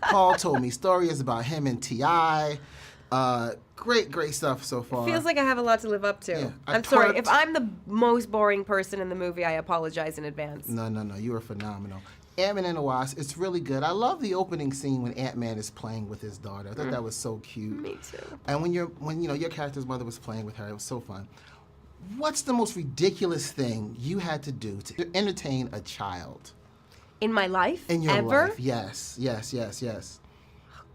Paul told me stories about him and T.I. Great stuff so far. Feels like I have a lot to live up to. Yeah, I'm sorry. If I'm the most boring person in the movie, I apologize in advance. No. You were phenomenal. Ant-Man and the Wasp, it's really good. I love the opening scene when Ant-Man is playing with his daughter. I thought that was so cute. Me too. And when your character's mother was playing with her, it was so fun. What's the most ridiculous thing you had to do to entertain a child? In my life? In your Ever? life, yes.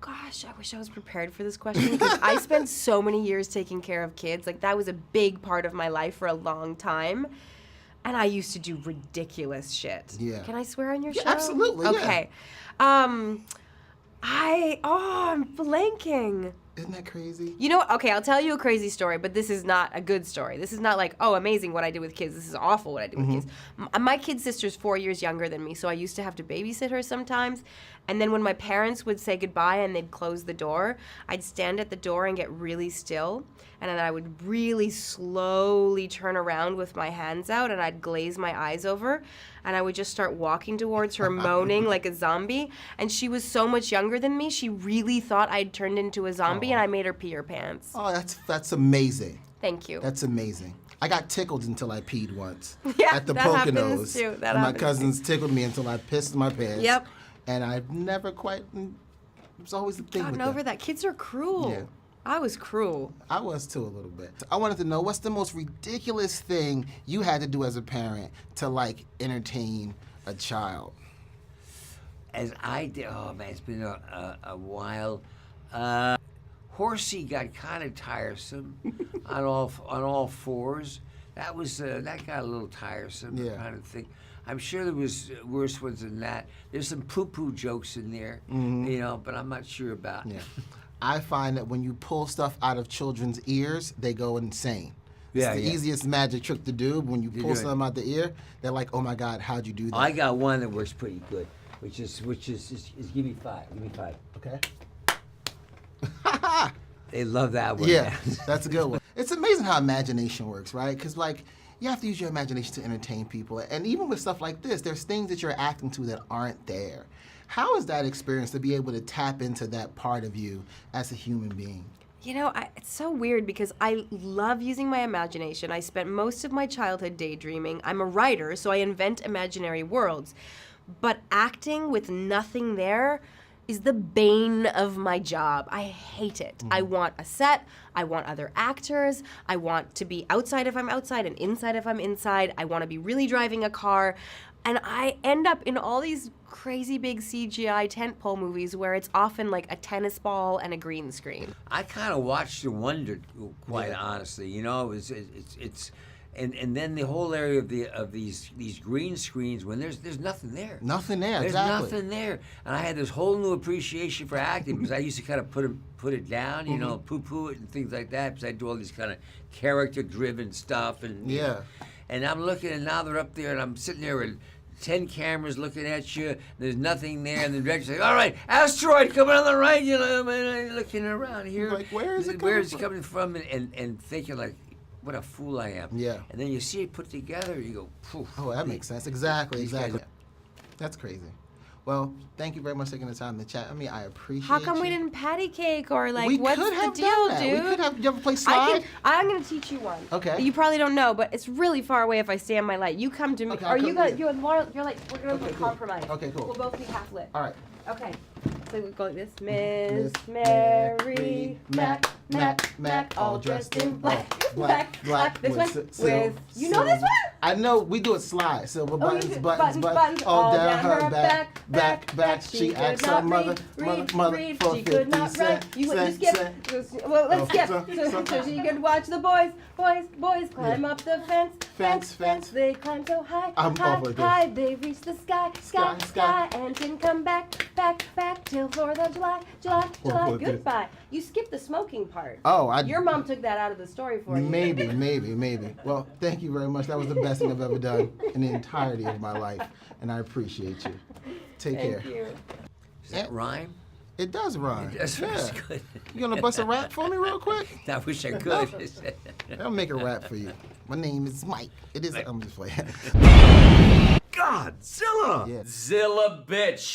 Gosh, I wish I was prepared for this question because I spent so many years taking care of kids. Like, that was a big part of my life for a long time. And I used to do ridiculous shit. Yeah. Can I swear on your show? Absolutely, okay. I'm blanking. Isn't that crazy? You know what? Okay, I'll tell you a crazy story, but this is not a good story. This is not like, oh, amazing what I do with kids. This is awful what I do with kids. My kid sister's 4 years younger than me, so I used to have to babysit her sometimes. And then when my parents would say goodbye and they'd close the door, I'd stand at the door and get really still. And then I would really slowly turn around with my hands out and I'd glaze my eyes over. And I would just start walking towards her, moaning like a zombie. And she was so much younger than me, she really thought I'd turned into a zombie, and I made her pee her pants. Oh, that's amazing. Thank you. That's amazing. I got tickled until I peed once. Yeah, at the that Poconos. happens too. That and my happens cousins tickled me until I pissed my pants. Yep. And I've never quite, it was always the thing Gotten with over that. Kids are cruel. Yeah. I was cruel. I was too, a little bit. I wanted to know, what's the most ridiculous thing you had to do as a parent to, like, entertain a child? As I did, oh man, it's been a while. Horsey got kind of tiresome on all fours. That got a little tiresome, Yeah. kind of thing. I'm sure there was worse ones than that. There's some poo-poo jokes in there, but I'm not sure about. Yeah. I find that when you pull stuff out of children's ears, they go insane. It's the easiest magic trick to do. When you pull something out the ear, they're like, "Oh my God, how'd you do that?" I got one that works pretty good, which is give me five. Okay. They love that one. Yeah, that's a good one. It's amazing how imagination works, right? Because, like, you have to use your imagination to entertain people. And even with stuff like this, there's things that you're acting to that aren't there. How is that experience to be able to tap into that part of you as a human being? You know, it's so weird because I love using my imagination. I spent most of my childhood daydreaming. I'm a writer, so I invent imaginary worlds. But acting with nothing there is the bane of my job. I hate it. I want a set. I want other actors. I want to be outside if I'm outside and inside if I'm inside. I want to be really driving a car. And I end up in all these crazy big CGI tentpole movies where it's often like a tennis ball and a green screen. I kind of watched and wondered, quite honestly. You know, it's and then the whole area of these green screens when there's nothing there. Nothing there. There's exactly. nothing there, and I had this whole new appreciation for acting because I used to kind of put it down, you know, poo-poo it and things like that. Because I do all these kind of character-driven stuff, and and I'm looking, and now they're up there, and I'm sitting there with 10 cameras looking at you. There's nothing there, and the director's like, "All right, asteroid coming on the right." You know, and looking around here. Like, where is it coming from? And thinking like, what a fool I am. Yeah. And then you see it put together, you go, poof. Oh, that makes sense. Exactly. That's crazy. Well, thank you very much for taking the time to chat. I mean, I appreciate How come you. we didn't patty cake or like, We what's could the have deal, done that. dude? We could have. You ever play slide? I'm gonna teach you one. Okay. You probably don't know, but it's really far away if I stay on my light. You come to me, Okay, or I'll you come got to you're more. You're like we're gonna Okay, do a cool. compromise. Okay, cool. We'll both be half lit. All right. Okay. So we go like this. Miss Mary Mac, all dressed in black. This one with. You know this one? I know. We do it slide. Silver buttons, you do buttons, all down her back. She asked her mother for she could 50 not write. cents. You skip. Well, let's skip. So she could watch the boys climb up the fence. They climb so high, they reach the sky, and didn't come back till 4th of July. Goodbye. You skipped the smoking part. Oh, Your mom took that out of the story for you. Maybe. Well, thank you very much. That was the best thing I've ever done in the entirety of my life, and I appreciate you. Take care. Thank you. Does that rhyme? It does rhyme. That's good. You gonna bust a rap for me real quick? I wish I could. I'll make a rap for you. My name is Mike. It is. I'm just playing. Godzilla! Yeah. Zilla bitch.